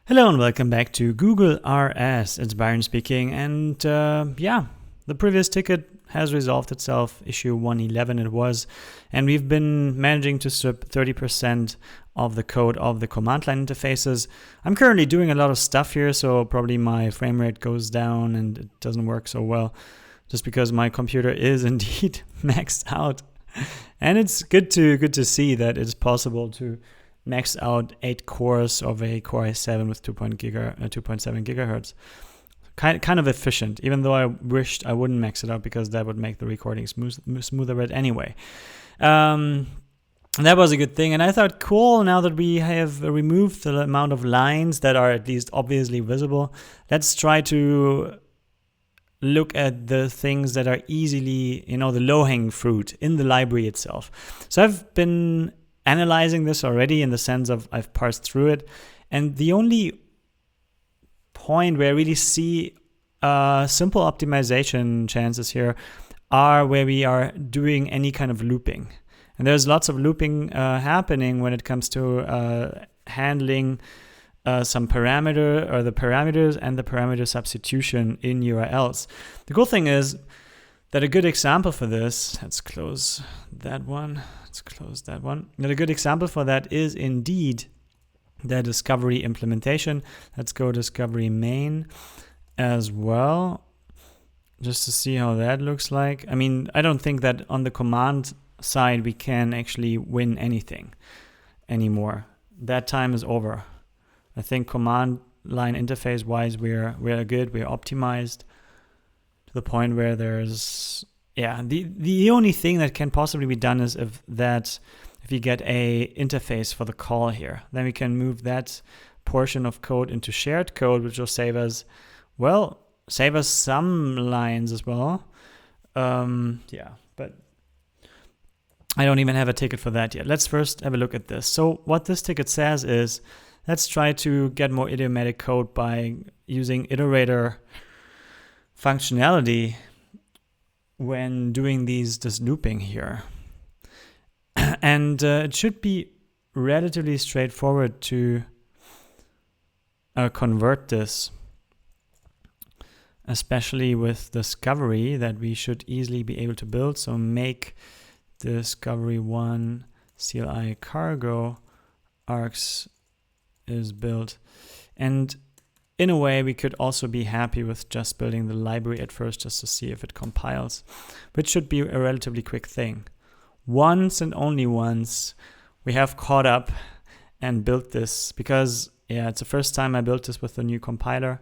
Hello and welcome back to Google.rs. It's Byron speaking, and the previous ticket has resolved itself. Issue 111 it was, and we've been managing to strip 30% of the code of the command line interfaces. I'm currently doing a lot of stuff here, so probably my frame rate goes down and it doesn't work so well, just because my computer is indeed maxed out. And it's good to see that it's possible to max out 8 cores of a Core i7 with 2.7 gigahertz. Kind of efficient, even though I wished I wouldn't max it out because that would make the recording smoother. But anyway, that was a good thing. And I thought, cool, now that we have removed the amount of lines that are at least obviously visible, let's try to look at the things that are easily, the low-hanging fruit in the library itself. So I've been analyzing this already in the sense of I've parsed through it, and the only point where I really see simple optimization chances here are where we are doing any kind of looping. And there's lots of looping happening when it comes to handling some parameter or the parameters and the parameter substitution in URLs. The cool thing is that a good example for this, let's close that one. That a good example for that is indeed the discovery implementation. Let's go discovery main as well, just to see how that looks like. I mean, I don't think that on the command side we can actually win anything anymore. That time is over. I think command line interface wise we're good, we're optimized to the point where there's the only thing that can possibly be done is if you get a interface for the call here, then we can move that portion of code into shared code, which will save us some lines as well. But I don't even have a ticket for that yet. Let's first have a look at this. So what this ticket says is, let's try to get more idiomatic code by using iterator functionality when doing this looping here. And it should be relatively straightforward to convert this, especially with discovery that we should easily be able to build. So make discovery 1 CLI cargo args is built. And in a way, we could also be happy with just building the library at first just to see if it compiles, which should be a relatively quick thing. Once and only once we have caught up and built this, because it's the first time I built this with the new compiler.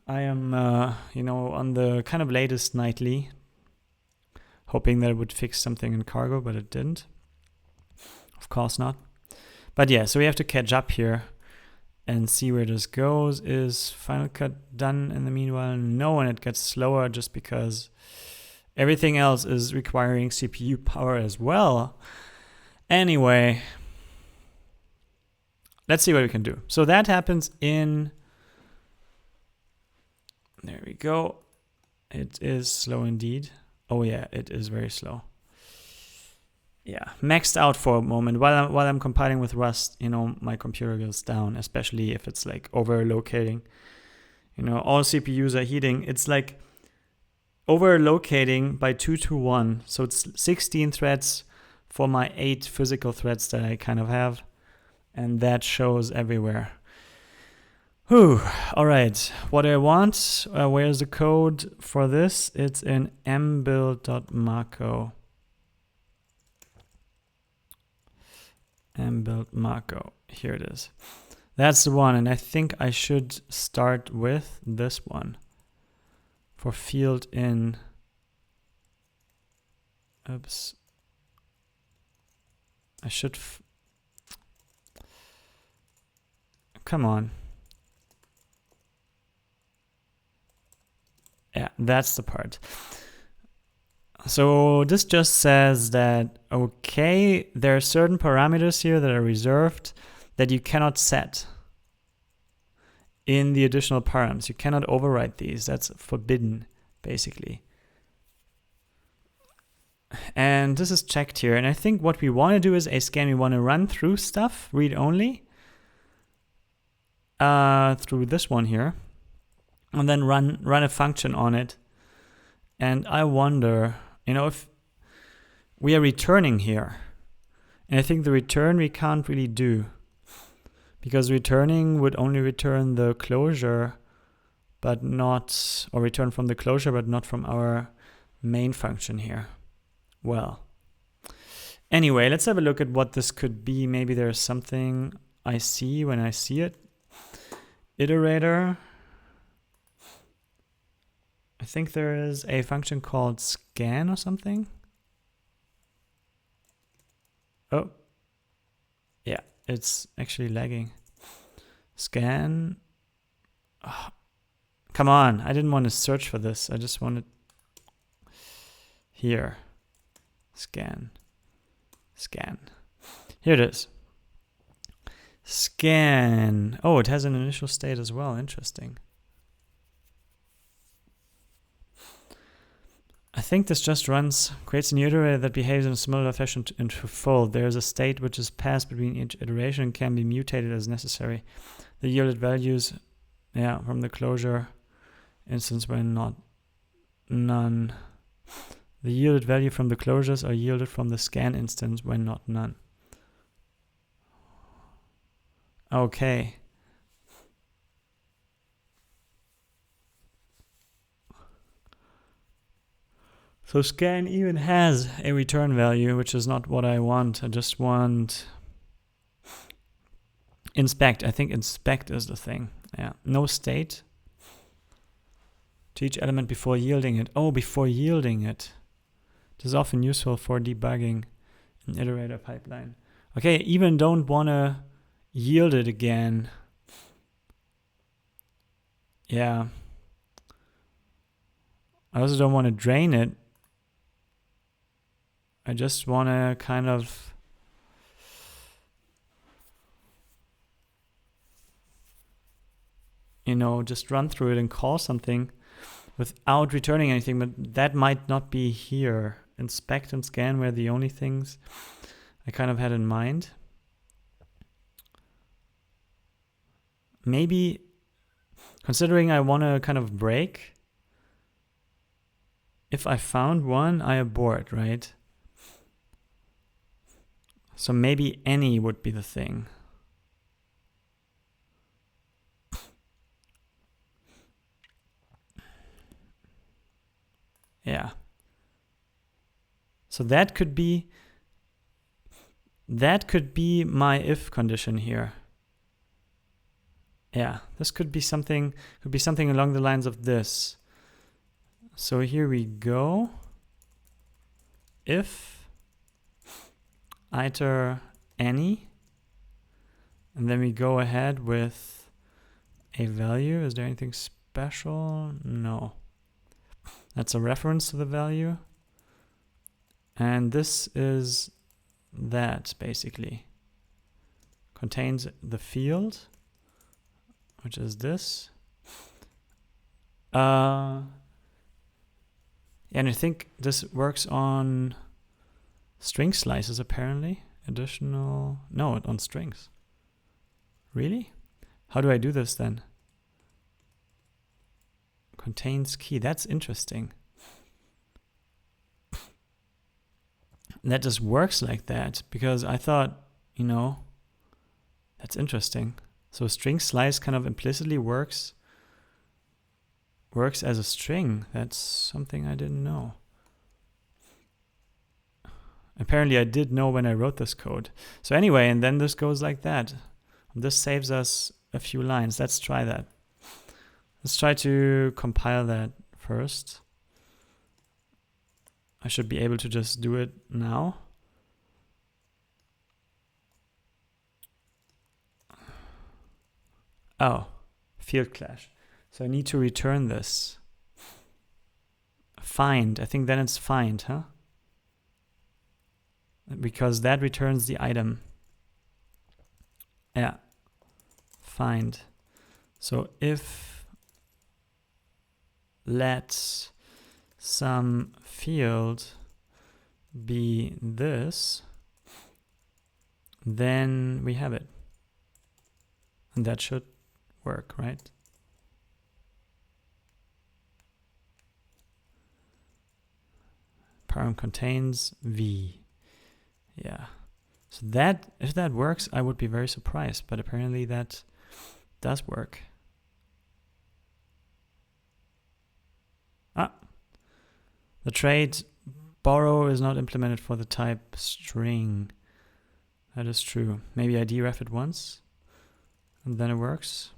I am, on the kind of latest nightly, hoping that it would fix something in cargo, but it didn't. Of course not. But so we have to catch up here and see where this goes. Is Final Cut done in the meanwhile? No, and it gets slower just because everything else is requiring CPU power as well. Anyway, let's see what we can do. So that happens in, there we go. It is slow indeed. Oh yeah, it is very slow. Maxed out for a moment. While I'm compiling with Rust, my computer goes down, especially if it's like overlocating. All CPUs are heating. It's like overlocating by 2 to 1. So it's 16 threads for my 8 physical threads that I kind of have. And that shows everywhere. Whew. All right. What do I want? Where's the code for this? It's in mbuild.marco. mbuild Marco. Here it is. That's the one, and I think I should start with this one for field in. Oops. I should. Come on. Yeah, that's the part. So this just says that, okay, there are certain parameters here that are reserved that you cannot set in the additional params. You cannot override these. That's forbidden, basically. And this is checked here. And I think what we want to do is a scan. We want to run through stuff, read only. through this one here, and then run a function on it. And I wonder, if we are returning here. And I think the return we can't really do, because returning would only return the closure, but not, or return from the closure, but not from our main function here. Well, anyway, let's have a look at what this could be. Maybe there's something I see when I see it. Iterator. I think there is a function called scan or something. Oh, yeah, it's actually lagging. Scan. Oh, come on, I didn't want to search for this. I just wanted here. Scan. Here it is. Scan. Oh, it has an initial state as well. Interesting. I think this just creates an iterator that behaves in a similar fashion into fold. There is a state which is passed between each iteration and can be mutated as necessary. The yielded values, from the closure instance when not none. The yielded value from the closures are yielded from the scan instance when not none. Okay. So scan even has a return value, which is not what I want. I just want inspect. I think inspect is the thing. Yeah. No state to each element before yielding it. Oh, before yielding it. This is often useful for debugging an iterator pipeline. Okay, even don't want to yield it again. Yeah. I also don't want to drain it. I just want to kind of just run through it and call something without returning anything, but that might not be here. Inspect and scan were the only things I kind of had in mind. Maybe, considering I want to kind of break, if I found one, I abort, right? So maybe any would be the thing. Yeah. So that could be my if condition here. Yeah, this could be something along the lines of this. So here we go. If iter any, and then we go ahead with a value. Is there anything special? No. That's a reference to the value. And this is that, basically. Contains the field, which is this. And I think this works on string slices, apparently. Additional, no, on strings. Really? How do I do this then? Contains key, that's interesting. That just works like that, because I thought, that's interesting. So string slice kind of implicitly works as a string. That's something I didn't know. Apparently I did know when I wrote this code. So anyway, and then this goes like that. This saves us a few lines. Let's try that. Let's try to compile that first. I should be able to just do it now. Oh, field clash. So I need to return this. Find, I think then it's find, huh? Because that returns the item. Yeah, find. So if let some field be this, then we have it. And that should work, right? Param contains V. Yeah. So that, if that works, I would be very surprised, but apparently that does work. The trait borrow is not implemented for the type string. That is true. Maybe I deref it once and then it works.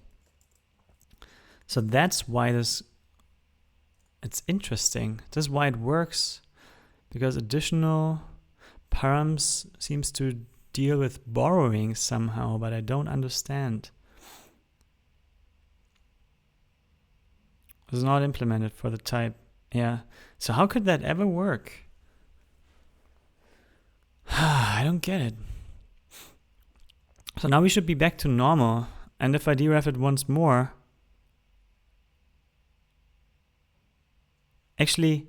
So that's why it's interesting. This is why it works, because additional params seems to deal with borrowing somehow, but I don't understand. It's not implemented for the type. Yeah. So how could that ever work? I don't get it. So now we should be back to normal. And if I deref it once more, actually,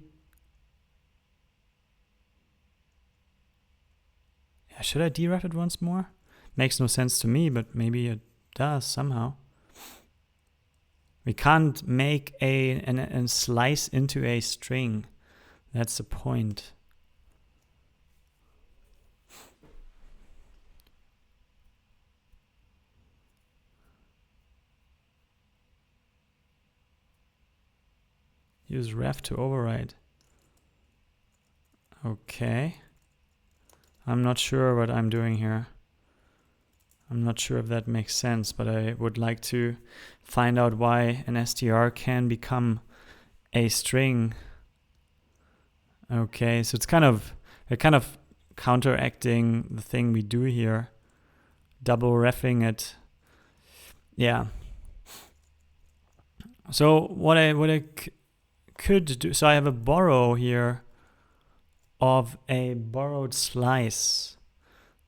yeah, should I deref it once more? Makes no sense to me, but maybe it does somehow. We can't make a slice into a string. That's the point. Use ref to override. Okay. I'm not sure what I'm doing here. I'm not sure if that makes sense, but I would like to find out why an str can become a string. Okay, so it's kind of counteracting the thing we do here. Double refing it. Yeah. So what I could do, so I have a borrow here of a borrowed slice.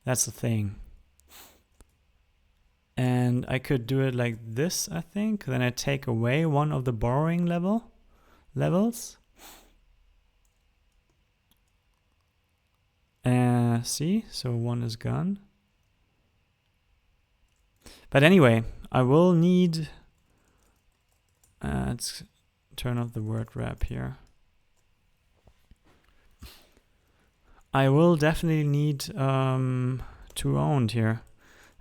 That's the thing. And I could do it like this, I think. Then I take away one of the borrowing levels. See, so one is gone. But anyway, I will need, let's turn off the word wrap here. I will definitely need to owned here.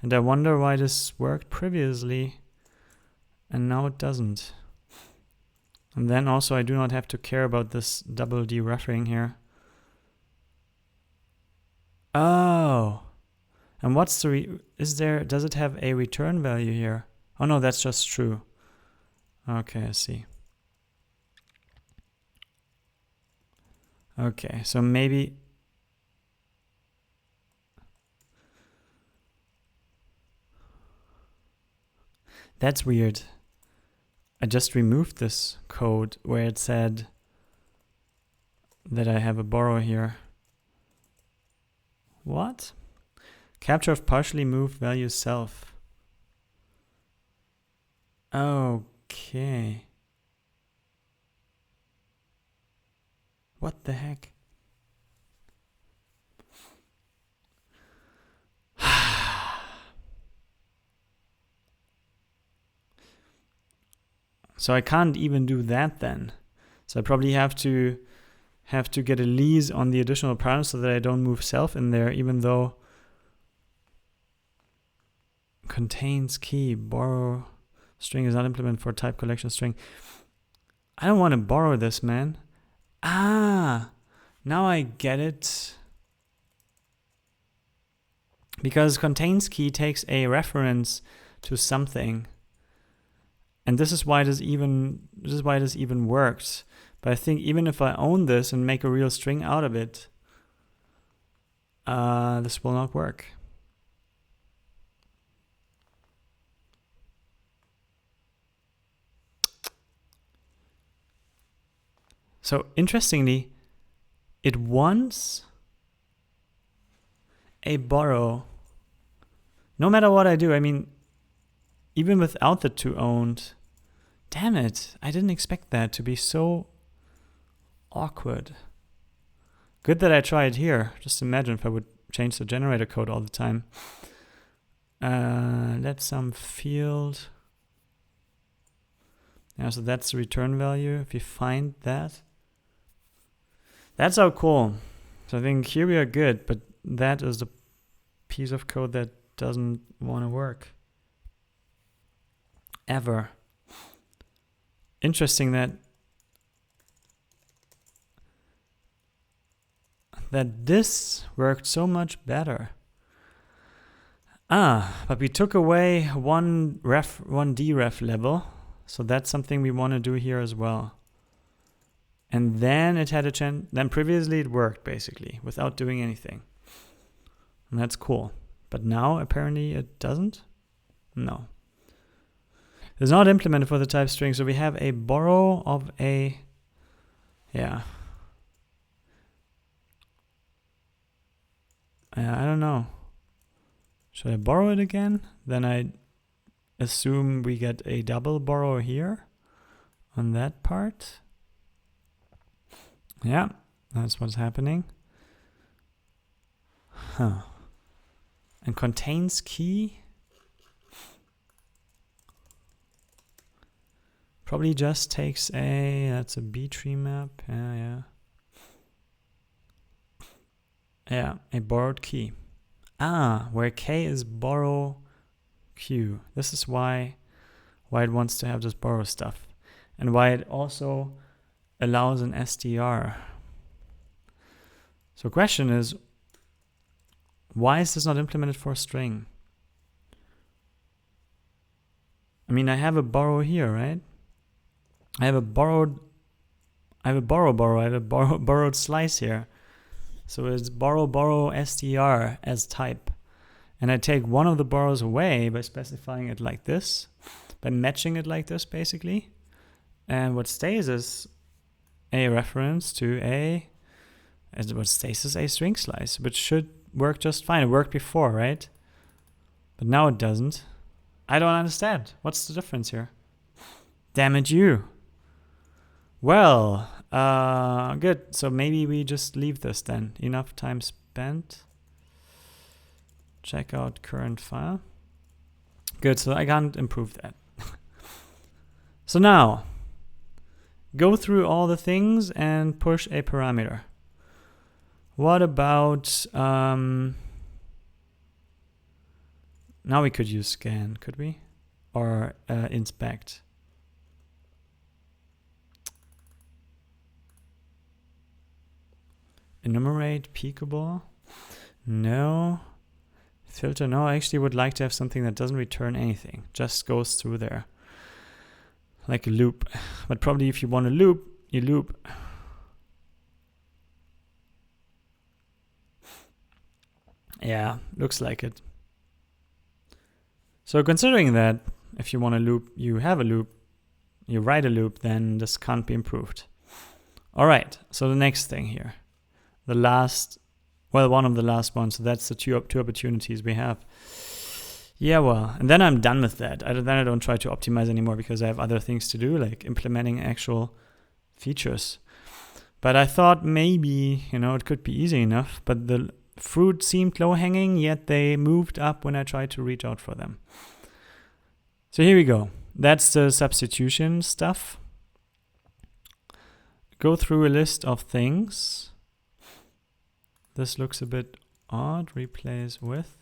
And I wonder why this worked previously and now it doesn't. And then also I do not have to care about this double derefing here. Oh. And what's the does it have a return value here? Oh no, that's just true. Okay, I see. Okay, so maybe that's weird. I just removed this code where it said that I have a borrow here. What? Capture of partially moved value self. Okay. What the heck? So I can't even do that then. So I probably have to get a lease on the additional params so that I don't move self in there, even though contains key, borrow string is not implemented for type collection string. I don't want to borrow this, man. Ah, now I get it. Because contains key takes a reference to something. And this is why this even works. But I think even if I own this and make a real string out of it, this will not work. So interestingly, it wants a borrow. No matter what I do, I mean, even without the to owned, damn it, I didn't expect that to be so awkward. Good that I tried here. Just imagine if I would change the generator code all the time. Let some field Yeah, so that's the return value. If you find that, that's our call. So I think here we are good, but that is the piece of code that doesn't want to work. Ever. Interesting that this worked so much better. But we took away one deref level. So that's something we want to do here as well. And then it had a chance. Then previously it worked basically without doing anything. And that's cool. But now apparently it doesn't. No. It's not implemented for the type string. So we have a borrow of a, yeah. I don't know. Should I borrow it again? Then I assume we get a double borrow here on that part. Yeah, that's what's happening. Huh. And contains key. Probably just takes that's a B tree map. Yeah, a borrowed key. Where K is borrow Q. This is why it wants to have this borrow stuff. And why it also allows an STR. So question is, why is this not implemented for a string? I mean, I have a borrow here, right? I have a borrowed slice here. So it's borrow str as type. And I take one of the borrows away by specifying it like this, by matching it like this basically. And what stays is a reference to what stays is a string slice, which should work just fine. It worked before, right? But now it doesn't. I don't understand. What's the difference here? Damn it, you. Well, good. So maybe we just leave this then. Enough time spent. Check out current file. Good, so I can't improve that. So now, go through all the things and push a parameter. What about, now we could use scan, could we? Or inspect. Enumerate, peekable. No. Filter, no. I actually would like to have something that doesn't return anything. Just goes through there. Like a loop. But probably if you want a loop, you loop. Yeah, looks like it. So considering that, if you want a loop, you have a loop, you write a loop, then this can't be improved. All right, so the next thing here. The last, well, one of the last ones. So that's the two opportunities we have. Yeah, well, and then I'm done with that. Then I don't try to optimize anymore because I have other things to do, like implementing actual features. But I thought maybe, it could be easy enough, but the fruit seemed low-hanging, yet they moved up when I tried to reach out for them. So here we go. That's the substitution stuff. Go through a list of things. This looks a bit odd. Replace with.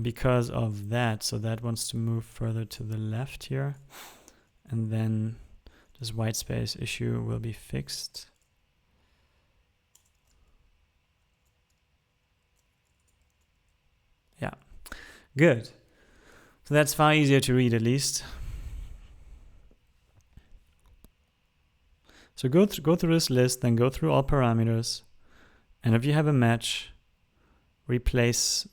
Because of that. So that wants to move further to the left here. And then this white space issue will be fixed. Yeah, good. So that's far easier to read at least. So go through this list, then go through all parameters. And if you have a match, replace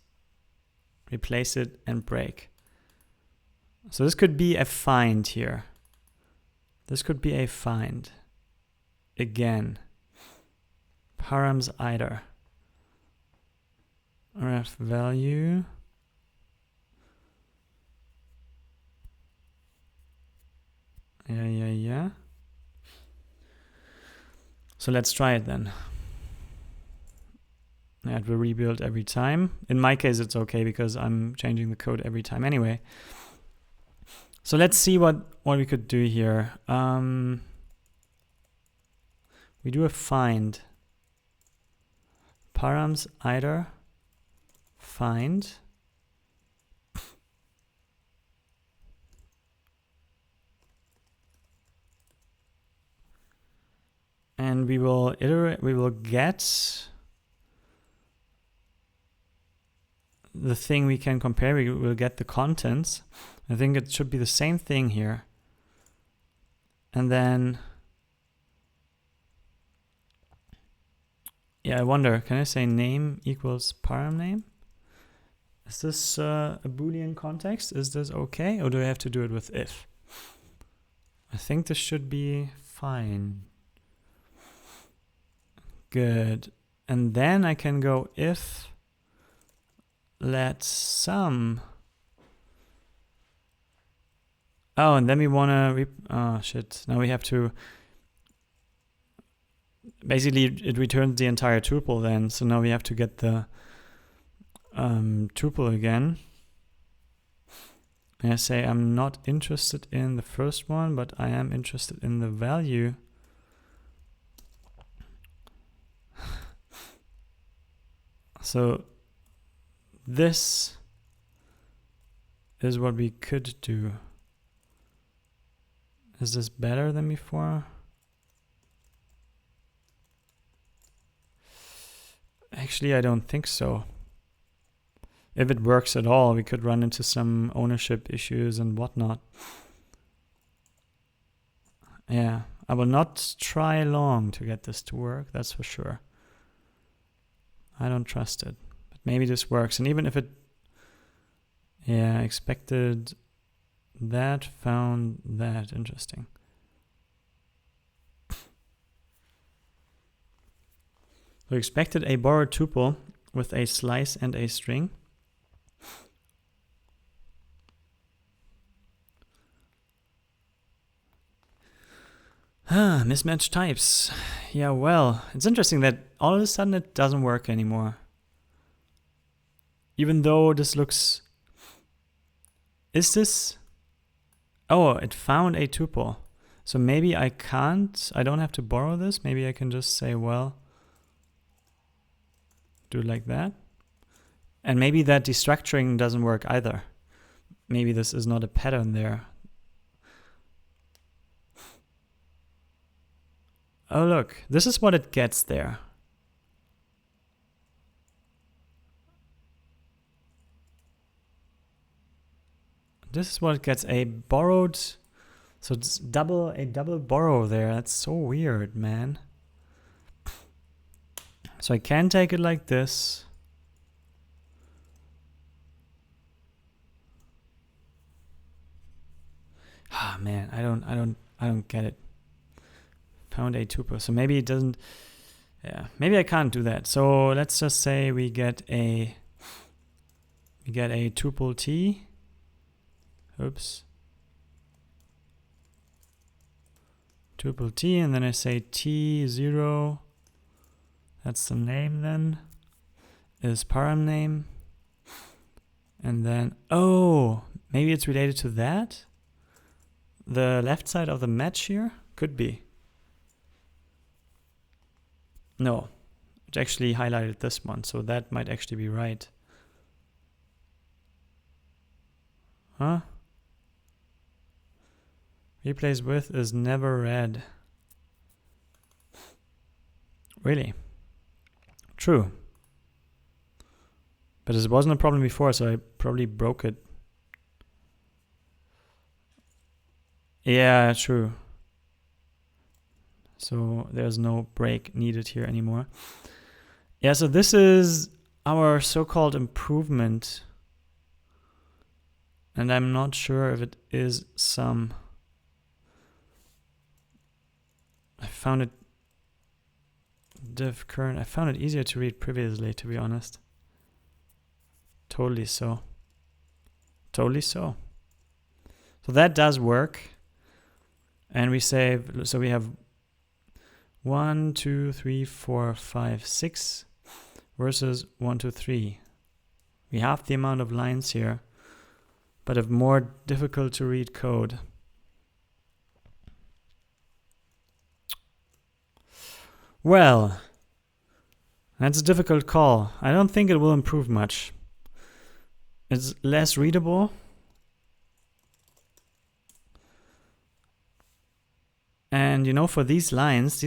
it and break. So this could be a find here. This could be a find. Again, params either. Ref value. Yeah. So let's try it then. It will rebuild every time. In my case, it's okay because I'm changing the code every time anyway. So let's see what we could do here. We do a find. Params iter find. And we will iterate, we will get the thing we can compare. We will get the contents. I think it should be the same thing here. And then, yeah, I wonder, can I say name equals param name? Is this a Boolean context? Is this okay? Or do I have to do it with if? I think this should be fine. Good. And then I can go if let sum. Oh, and then we want to, oh shit. Now we have to, basically it returns the entire tuple then. So now we have to get the tuple again. And I say I'm not interested in the first one, but I am interested in the value. So this is what we could do. Is this better than before? Actually, I don't think so. If it works at all, we could run into some ownership issues and whatnot. Yeah, I will not try long to get this to work, that's for sure. I don't trust it, but maybe this works. And even if it, yeah, expected that, found that, interesting. We expected a borrowed tuple with a slice and a string. Mismatched types. Yeah, well, it's interesting that all of a sudden it doesn't work anymore. Even though this looks... Is this... Oh, it found a tuple. So maybe I don't have to borrow this. Maybe I can just say, well, do it like that. And maybe that destructuring doesn't work either. Maybe this is not a pattern there. Oh, look, this is what it gets there. This is what it gets, a borrowed, so it's a double borrow there. That's so weird, man. So I can take it like this. Ah, man, I don't get it. Found a tuple. So maybe it doesn't, yeah, maybe I can't do that. So let's just say we get a tuple t. Oops. Tuple t, and then I say t0. That's the name then. Is param name. And then, oh, maybe it's related to that? The left side of the match here? Could be. No, it actually highlighted this one, so that might actually be right. Huh? Replace with is never read. Really? True. But this wasn't a problem before, so I probably broke it. Yeah, true. So there's no break needed here anymore. Yeah, so this is our so-called improvement. And I'm not sure if it is some... I found it div current. I found it easier to read previously, to be honest. Totally so. Totally so. So that does work. And we save, so we have 1, 2, 3, 4, 5, 6 versus 1, 2, 3. We have the amount of lines here, but a more difficult to read code. Well, that's a difficult call. I don't think it will improve much. It's less readable. And you know, for these lines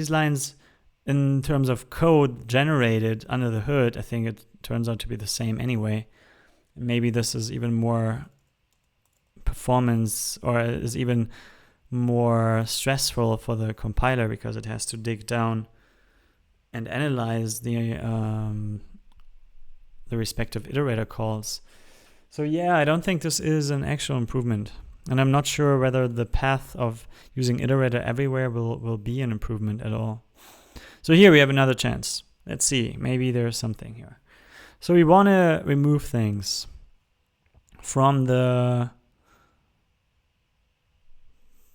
in terms of code generated under the hood, I think it turns out to be the same anyway. Maybe this is even more performance, or is even more stressful for the compiler because it has to dig down and analyze the respective iterator calls. So yeah, I don't think this is an actual improvement. And I'm not sure whether the path of using iterator everywhere will be an improvement at all. So here we have another chance. Let's see, maybe there's something here. So we want to remove things from the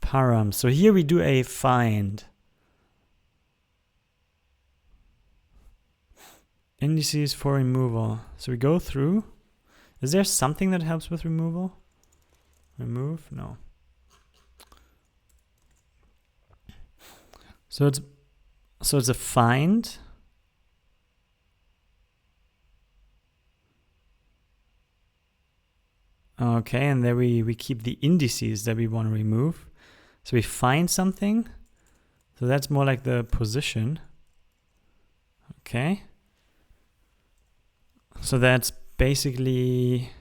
param. So here we do a find. Indices for removal. So we go through. Is there something that helps with removal? Remove? No. So it's a find. Okay, and there we keep the indices that we want to remove. So we find something. So that's more like the position. Okay. So that's basically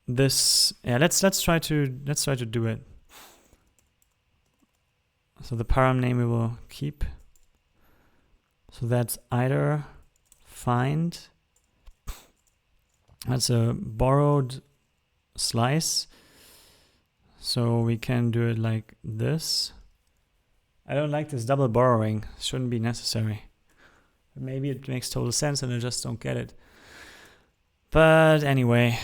this. Yeah, let's try to do it. So the param name we will keep. So that's either find. That's a borrowed slice. So we can do it like this. I don't like this double borrowing. Shouldn't be necessary. Maybe it makes total sense and I just don't get it. But anyway,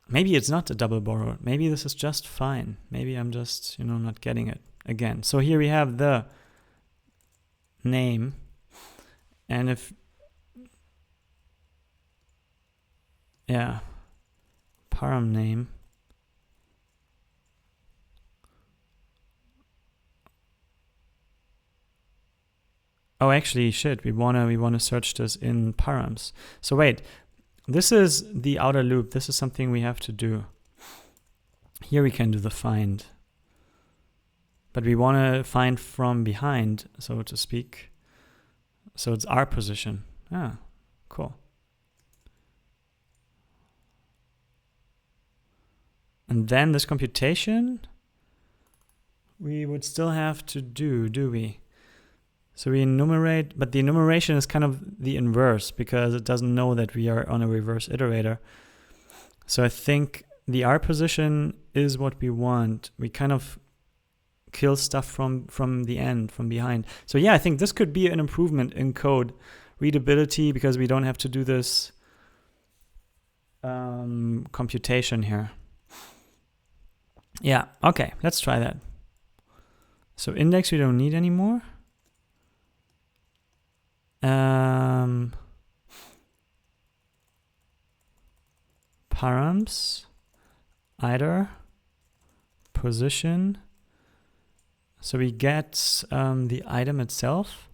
maybe it's not a double borrow. Maybe this is just fine. Maybe I'm just, not getting it again. So here we have the name. And param name. Oh, actually, shit. We wanna search this in params. So wait, this is the outer loop. This is something we have to do. Here we can do the find, but we wanna find from behind, so to speak. So it's our position. Ah, cool. And then this computation, we would still have to do we? So we enumerate, but the enumeration is kind of the inverse because it doesn't know that we are on a reverse iterator. So I think the R position is what we want. We kind of kill stuff from the end, from behind. So yeah, I think this could be an improvement in code readability because we don't have to do this computation here. Yeah, okay, let's try that. So index we don't need anymore. Params, either, position. So we get the item itself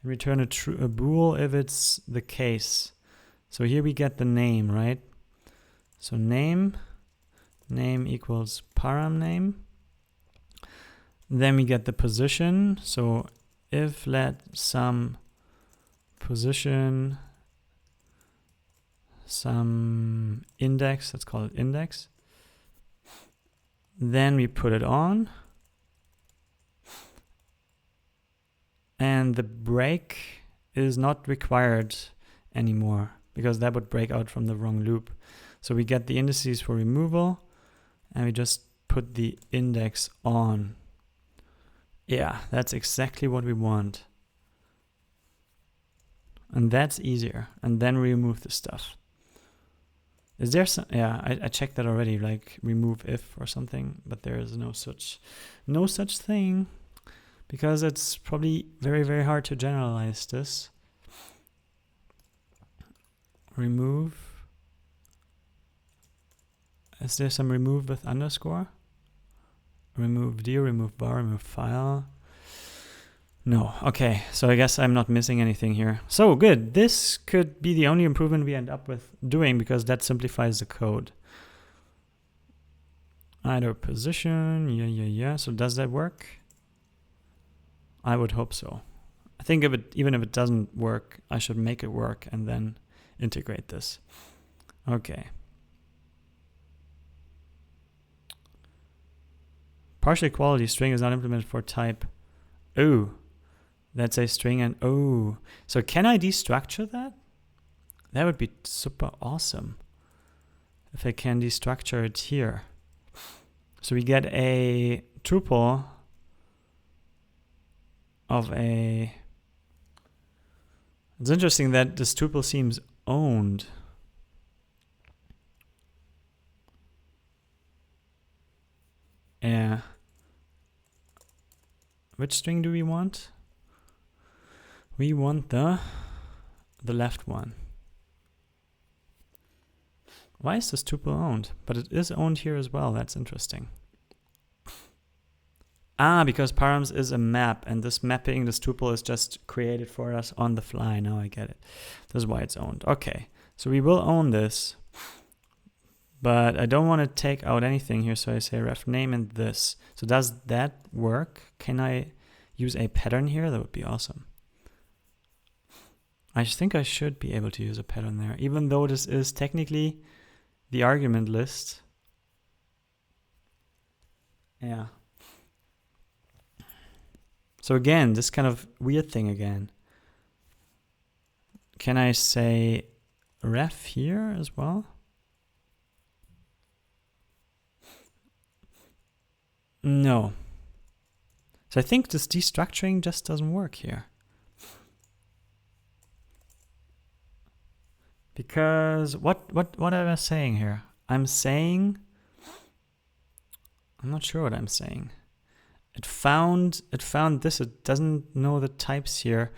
and return a bool if it's the case. So here we get the name, right? So name equals param name. Then we get the position. So if let some position some index, let's call it index. Then we put it on. And the break is not required anymore because that would break out from the wrong loop. So we get the indices for removal and we just put the index on. Yeah, that's exactly what we want. And that's easier. And then we remove the stuff. Is there some, yeah, I checked that already, like remove if or something, but there is no such thing. because it's probably very, very hard to generalize this. Remove. Is there some remove with underscore? Remove dir, remove bar, remove file. No. Okay, so I guess I'm not missing anything here. So good. This could be the only improvement we end up with doing, because that simplifies the code. Either position, yeah. So does that work? I would hope so. I think even if it doesn't work, I should make it work and then integrate this. Okay. Partial equality string is not implemented for type. Oh, that's a string and oh. So can I destructure that? That would be super awesome if I can destructure it here. So we get a tuple of a... It's interesting that this tuple seems owned. Yeah. Which string do we want? We want the left one. Why is this tuple owned? But it is owned here as well. That's interesting. Ah, because params is a map, and this mapping, this tuple is just created for us on the fly. Now I get it. This is why it's owned. Okay, so we will own this, but I don't want to take out anything here, so I say ref name and this. So does that work? Can I use a pattern here? That would be awesome. I think I should be able to use a pattern there, even though this is technically the argument list. Yeah. So again, this kind of weird thing again. Can I say ref here as well? No. So I think this destructuring just doesn't work here. Because what am I saying here? I'm not sure what I'm saying. It found this. It doesn't know the types here.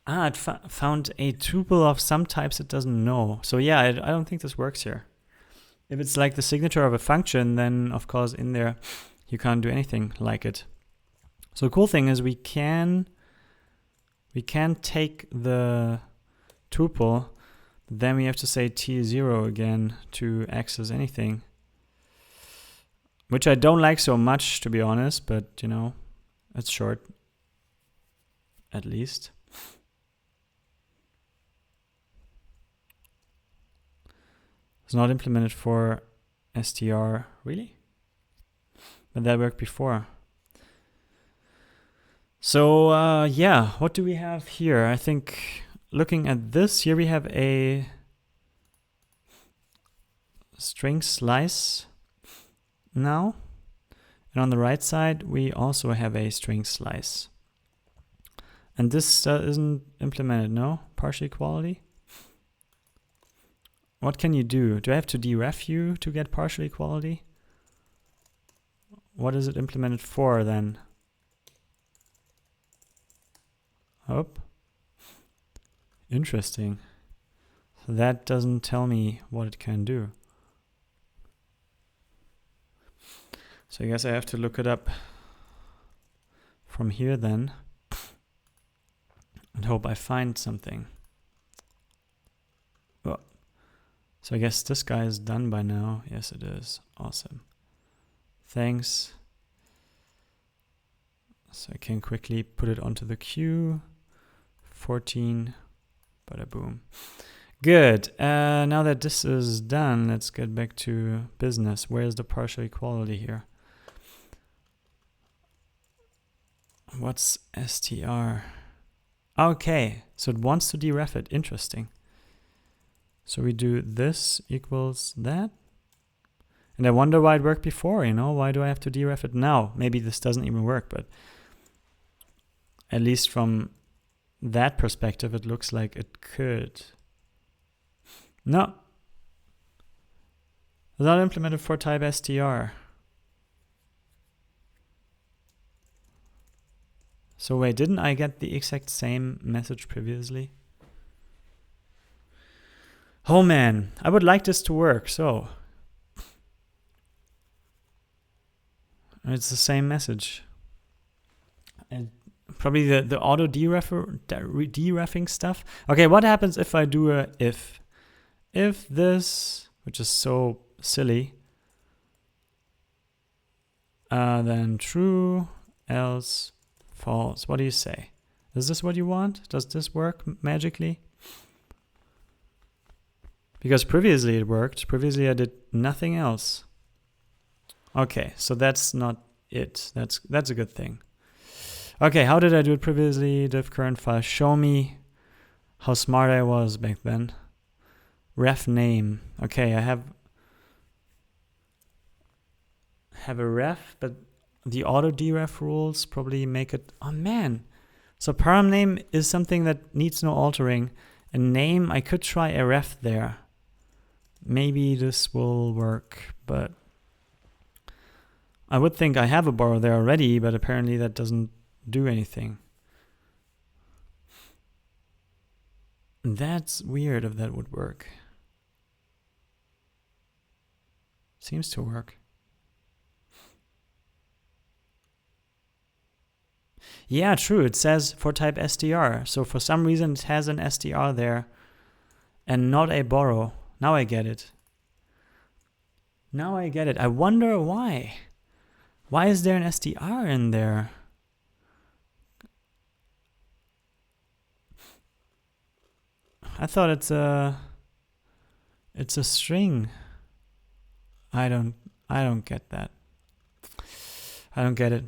Ah, it found a tuple of some types it doesn't know. So yeah, I don't think this works here. If it's like the signature of a function, then of course in there you can't do anything like it. So the cool thing is we can take the tuple, then we have to say T0 again to access anything. Which I don't like so much, to be honest, but you know, it's short, at least. It's not implemented for str, really? But that worked before. So yeah, what do we have here? I think looking at this, here we have a string slice now. And on the right side, we also have a string slice. And this isn't implemented, no? Partial equality? What can you do? Do I have to deref you to get partial equality? What is it implemented for then? Oh, interesting. So that doesn't tell me what it can do. So I guess I have to look it up from here then and hope I find something. Oh. So I guess this guy is done by now. Yes, it is. Awesome. Thanks. So I can quickly put it onto the queue. 14. Bada boom. Good. Now that this is done, let's get back to business. Where's the partial equality here? What's str? Okay, so it wants to deref it. Interesting. So we do this equals that. And I wonder why it worked before, you know? Why do I have to deref it now? Maybe this doesn't even work, but at least from that perspective, it looks like it could. No. It's not implemented for type str. So wait, didn't I get the exact same message previously? Oh man, I would like this to work, so. It's the same message. And probably the auto dereffing stuff. Okay, what happens if I do a if? If this, which is so silly, then true, else false. What do you say? Is this what you want? Does this work magically? Because previously it worked. Previously I did nothing else. Okay, so that's not it. That's a good thing. Okay, how did I do it previously? Div current file. Show me how smart I was back then. Ref name. Okay, I have a ref, but the auto deref rules probably make it. Oh man. So param name is something that needs no altering. A name, I could try a ref there. Maybe this will work, but I would think I have a borrow there already, but apparently that doesn't do anything. That's weird if that would work. Seems to work. Yeah, true. It says for type str. So for some reason it has an str there and not a borrow. Now I get it. Now I get it. I wonder why. Why is there an str in there? I thought it's a string. I don't get that. I don't get it.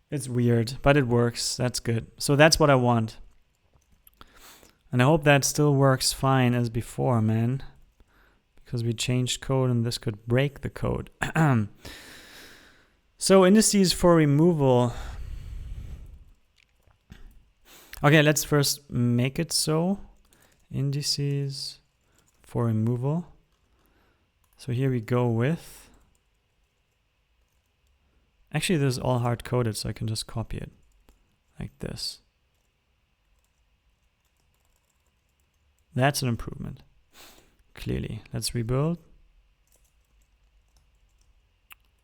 It's weird, but it works. That's good. So that's what I want. And I hope that still works fine as before, man. Because we changed code and this could break the code. So indices for removal. Okay, let's first make it so. Indices for removal. So here we go with. Actually, this is all hard coded, so I can just copy it like this. That's an improvement. Clearly. Let's rebuild.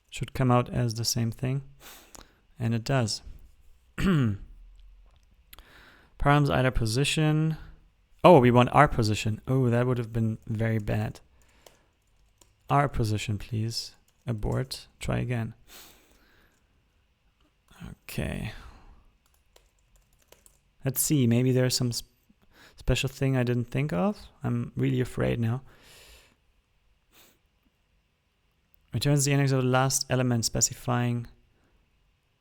Should come out as the same thing. And it does. Params either position. Oh, we want our position. Oh, that would have been very bad. Our position, please. Abort. Try again. Okay. Let's see. Maybe there's some special thing I didn't think of. I'm really afraid now. Returns the index of the last element satisfying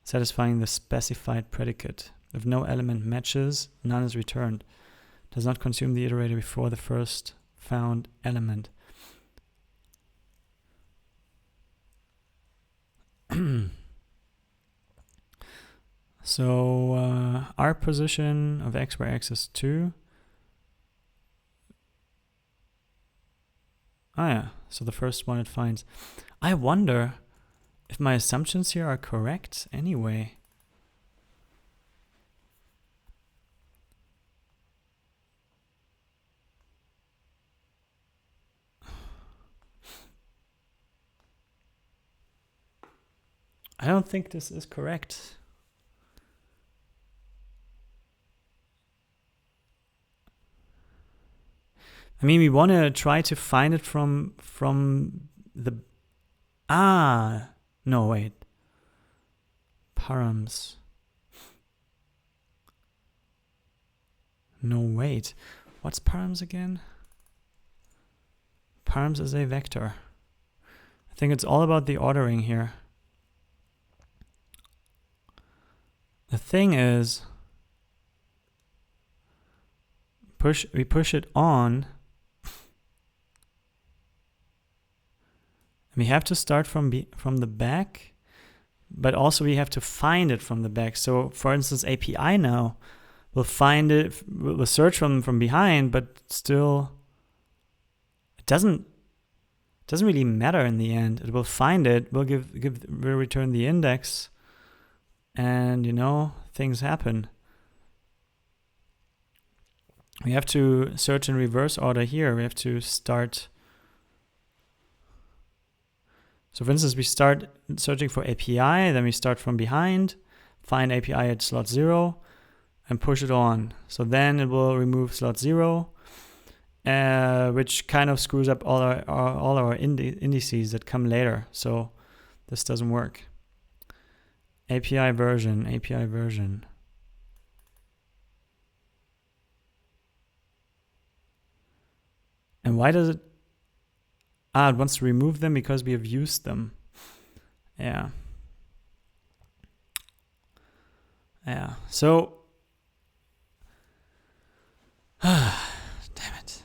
the specified predicate. If no element matches, none is returned. Does not consume the iterator before the first found element. So our position of x where x is 2. Ah yeah, so the first one it finds. I wonder if my assumptions here are correct anyway. I don't think this is correct. I mean, we want to try to find it from the... Ah! No, wait. Params. No, wait. What's params again? Params is a vector. I think it's all about the ordering here. The thing is, we push it on. We have to start from the back, but also we have to find it from the back. So, for instance, API now will find it, will search from behind, but still, it doesn't really matter in the end. It will find it, will return the index, and you know, things happen. We have to search in reverse order here. We have to start. So for instance, we start searching for API, then we start from behind, find API at slot 0, and push it on. So then it will remove slot 0, which kind of screws up all our indices that come later. So this doesn't work. API version. And why does it? It wants to remove them because we have used them. Yeah. So, damn it.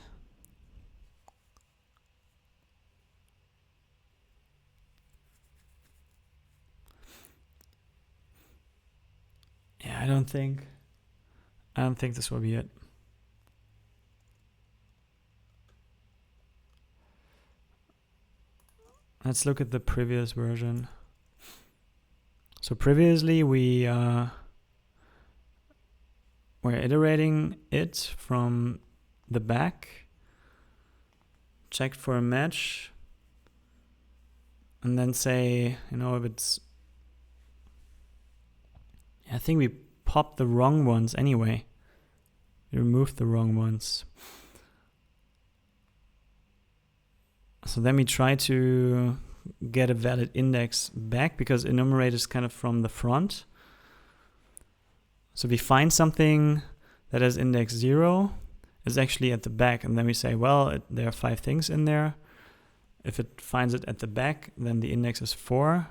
Yeah, I don't think this will be it. Let's look at the previous version. So previously we were iterating it from the back, checked for a match, and then say, you know, if it's, I think we popped the wrong ones anyway. We removed the wrong ones. So then we try to get a valid index back because enumerate is kind of from the front. So we find something that has index 0 is actually at the back, and then we say, well, there are 5 things in there. If it finds it at the back, then the index is 4.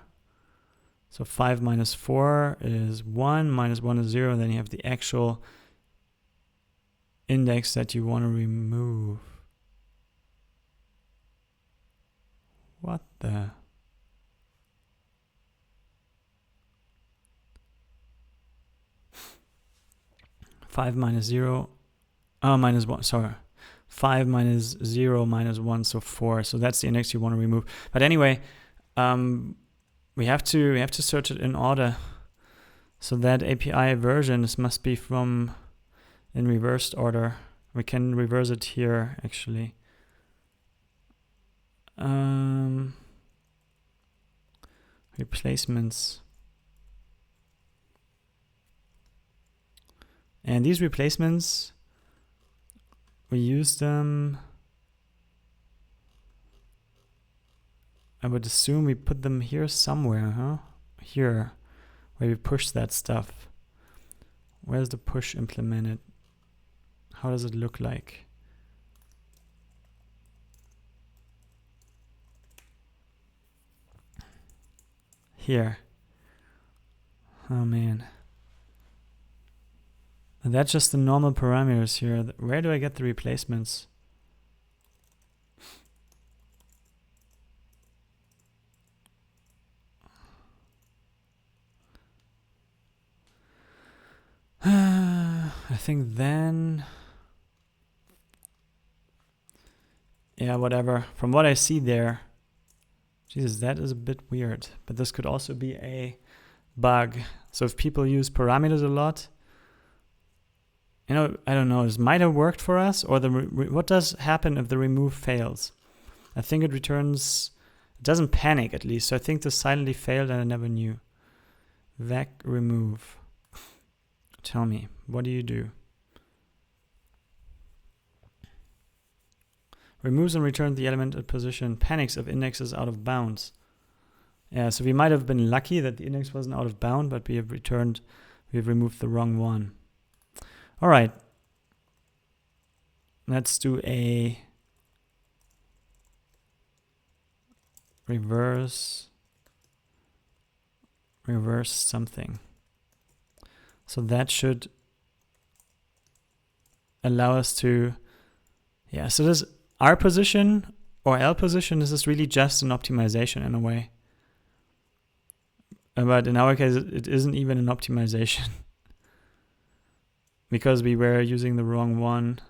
So 5 minus 4 is 1, minus 1 is 0, and then you have the actual index that you want to remove. What the? Five minus 0. Oh, minus 1. Sorry. 5 minus 0 minus 1, so 4. So that's the index you want to remove. But anyway, we have to search it in order. So that API version must be from in reversed order. We can reverse it here actually. Replacements. And these replacements, we use them, I would assume we put them here somewhere, huh? Here, where we push that stuff. Where's the push implemented? How does it look like? Here. Oh man. And that's just the normal parameters here. Where do I get the replacements? I think then, yeah, whatever. From what I see there, Jesus, that is a bit weird. But this could also be a bug. So if people use parameters a lot, you know, I don't know, this might have worked for us, or what does happen if the remove fails? I think it returns, it doesn't panic at least, so I think this silently failed and I never knew. Vac remove. Tell me, what do you do? Removes and returns the element at position, panics if index is out of bounds. Yeah, so we might have been lucky that the index wasn't out of bound, but we have removed the wrong one. All right, let's do a reverse something. So that should allow us to, yeah, so this R position or L position, this is really just an optimization in a way. But in our case, it isn't even an optimization. Because we were using the wrong one.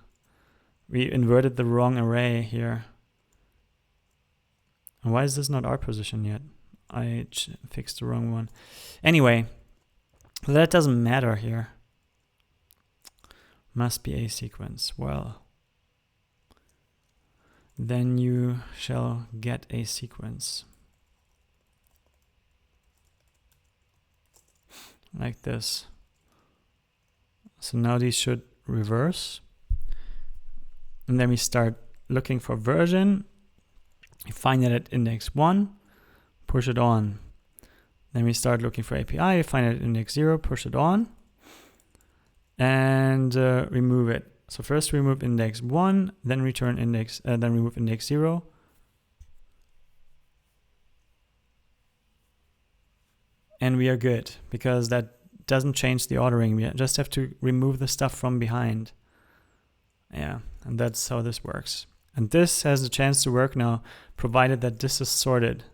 We inverted the wrong array here. And why is this not our position yet? I fixed the wrong one. Anyway, That doesn't matter here. Must be a sequence. Well, then you shall get a sequence. Like this. So now these should reverse. And then we start looking for version. You find it at index 1, push it on. Then we start looking for API, find it at index 0, push it on. And remove it. So first remove index 1, then return index, then remove index 0. And we are good, because that doesn't change the ordering. We just have to remove the stuff from behind. Yeah, and that's how this works. And this has a chance to work now, provided that this is sorted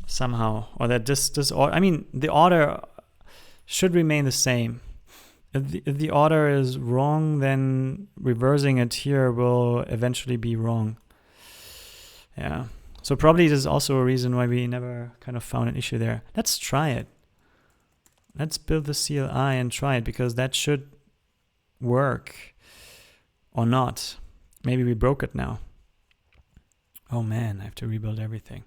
somehow, or that this order, I mean, the order should remain the same. If the order is wrong, then reversing it here will eventually be wrong. Yeah. So probably this is also a reason why we never kind of found an issue there. Let's try it. Let's build the CLI and try it, because that should work. Or not. Maybe we broke it now. Oh man, I have to rebuild everything.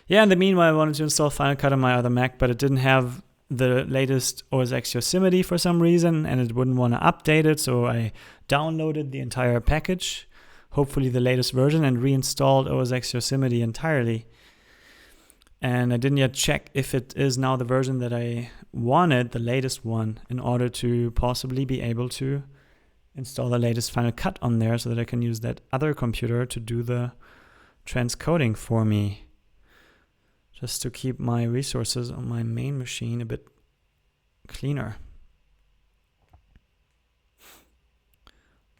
Yeah, in the meanwhile, I wanted to install Final Cut on my other Mac, but it didn't have the latest OS X Yosemite for some reason, and it wouldn't want to update it, so I downloaded the entire package, hopefully the latest version, and reinstalled OS X Yosemite entirely. And I didn't yet check if it is now the version that I wanted, the latest one, in order to possibly be able to install the latest Final Cut on there, so that I can use that other computer to do the transcoding for me. Just to keep my resources on my main machine a bit cleaner.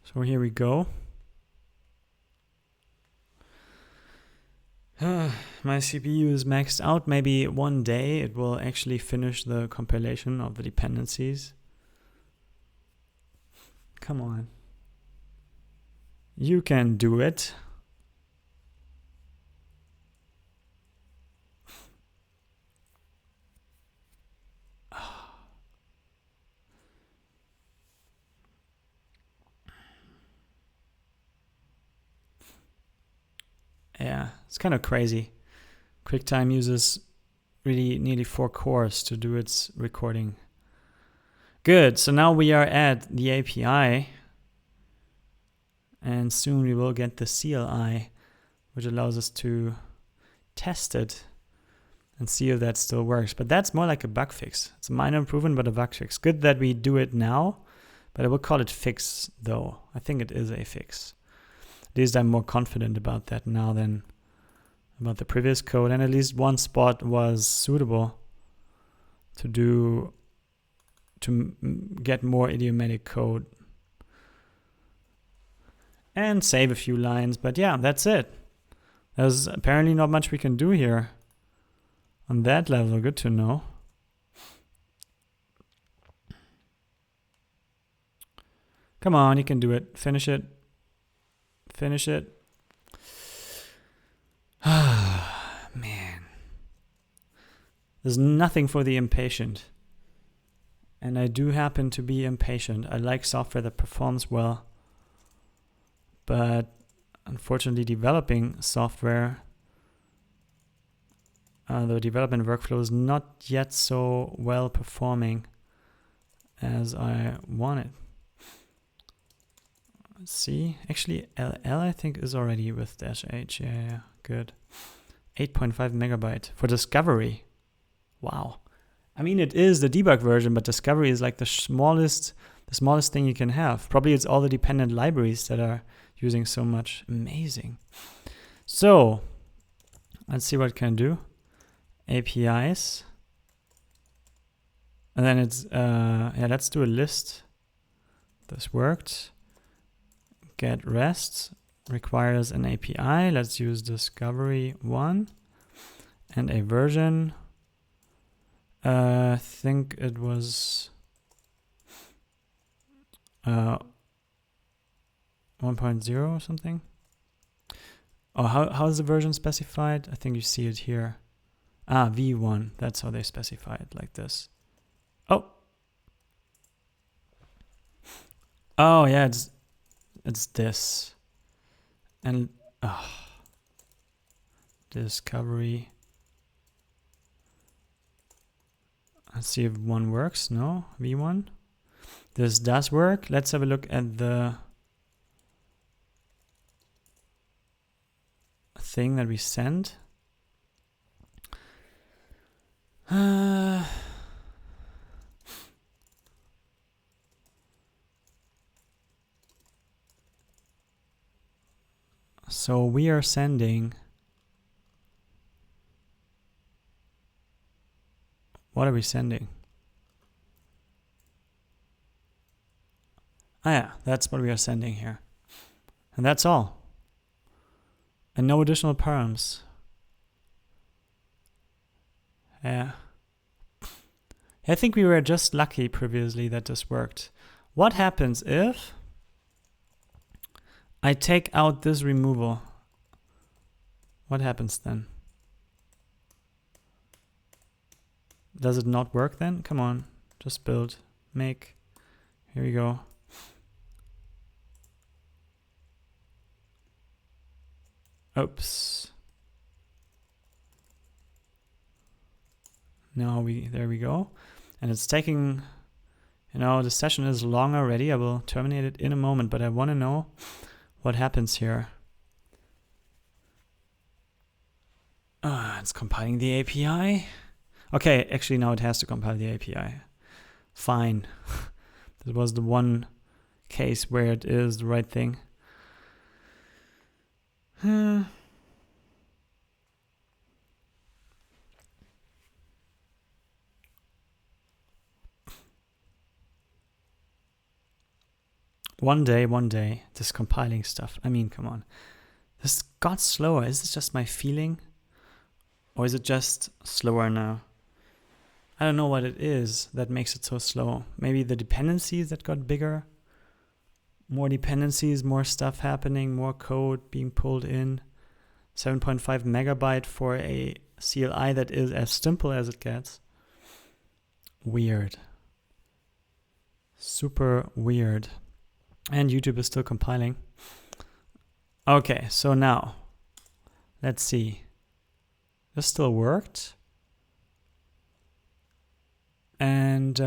So here we go. My CPU is maxed out. Maybe one day it will actually finish the compilation of the dependencies. Come on. You can do it. Yeah, it's kind of crazy. QuickTime uses really nearly 4 cores to do its recording. Good, so now we are at the API. And soon we will get the CLI, which allows us to test it and see if that still works. But that's more like a bug fix. It's a minor improvement, but a bug fix. Good that we do it now, but I would call it fix though. I think it is a fix. At least I'm more confident about that now than about the previous code. And at least one spot was suitable to get more idiomatic code and save a few lines. But yeah, that's it. There's apparently not much we can do here on that level. Good to know. Come on, you can do it. Finish it. Finish it. Man. There's nothing for the impatient. And I do happen to be impatient. I like software that performs well. But unfortunately, developing software, the development workflow is not yet so well performing as I wanted. Let's see. Actually, LL I think is already with -H. Yeah, good. 8.5 megabyte for Discovery. Wow. I mean, it is the debug version, but Discovery is like the smallest thing you can have. Probably it's all the dependent libraries that are using so much. Amazing. So let's see what it can do. APIs. And then it's, let's do a list. This worked. Get REST requires an API. Let's use Discovery 1 and a version. I think it was 1.0 or something. Oh, how is the version specified? I think you see it here. Ah, v1. That's how they specify it, like this. Oh. Oh yeah, it's this. And discovery. Let's see if one works. No, v1. This does work. Let's have a look at the thing that we sent. So we are sending. What are we sending? Ah yeah, that's what we are sending here. And that's all. And no additional params. Yeah. I think we were just lucky previously that this worked. What happens if I take out this removal? What happens then? Does it not work then? Come on, just build, make. Here we go. Oops. Now there we go. And it's taking, the session is long already. I will terminate it in a moment, but I want to know what happens here. It's compiling the API. Okay, actually now it has to compile the API. Fine. This was the one case where it is the right thing. One day, this compiling stuff. I mean, come on. This got slower. Is this just my feeling? Or is it just slower now? I don't know what it is that makes it so slow. Maybe the dependencies that got bigger. More dependencies, more stuff happening, more code being pulled in. 7.5 megabyte for a CLI that is as simple as it gets. Weird. Super weird. And YouTube is still compiling. Okay, so now, let's see. This still worked. And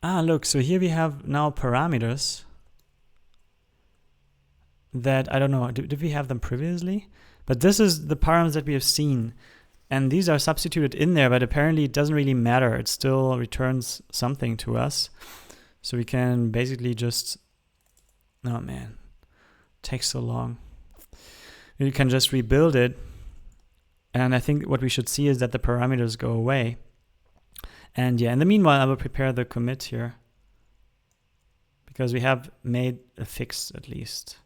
look, so here we have now parameters that, I don't know, did we have them previously? But this is the params that we have seen. And these are substituted in there, but apparently it doesn't really matter. It still returns something to us. So we can basically just, oh man, it takes so long. You can just rebuild it. And I think what we should see is that the parameters go away. And yeah, in the meanwhile, I will prepare the commit here, because we have made a fix at least.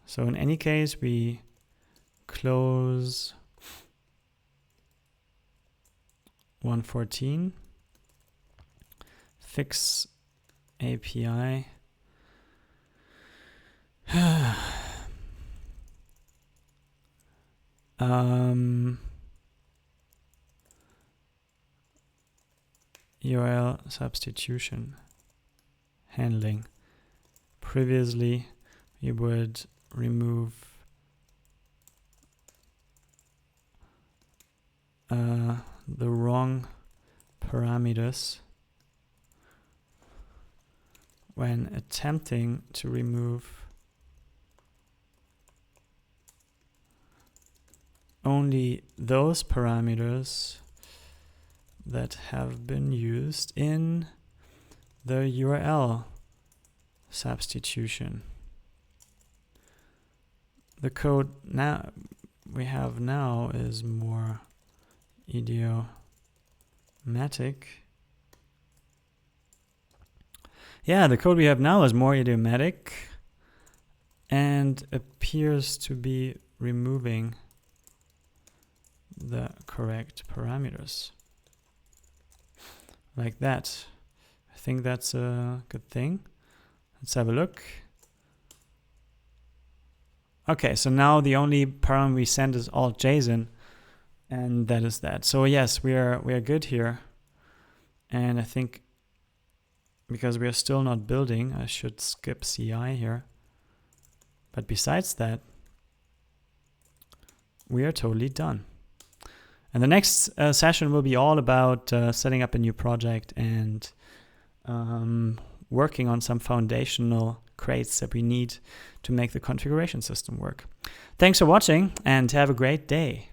So in any case, we close 114, fix API. URL substitution handling. Previously, we would remove the wrong parameters when attempting to remove only those parameters that have been used in the URL substitution. The code now we have now is more idiomatic. Yeah, the code we have now is more idiomatic and appears to be removing the correct parameters. like that. I think that's a good thing. Let's have a look. Okay, so now the only param we send is alt.json, and that is that. So yes, we are good here. And I think because we are still not building, I should skip CI here. But besides that, we are totally done. And the next session will be all about setting up a new project and working on some foundational crates that we need to make the configuration system work. Thanks for watching and have a great day.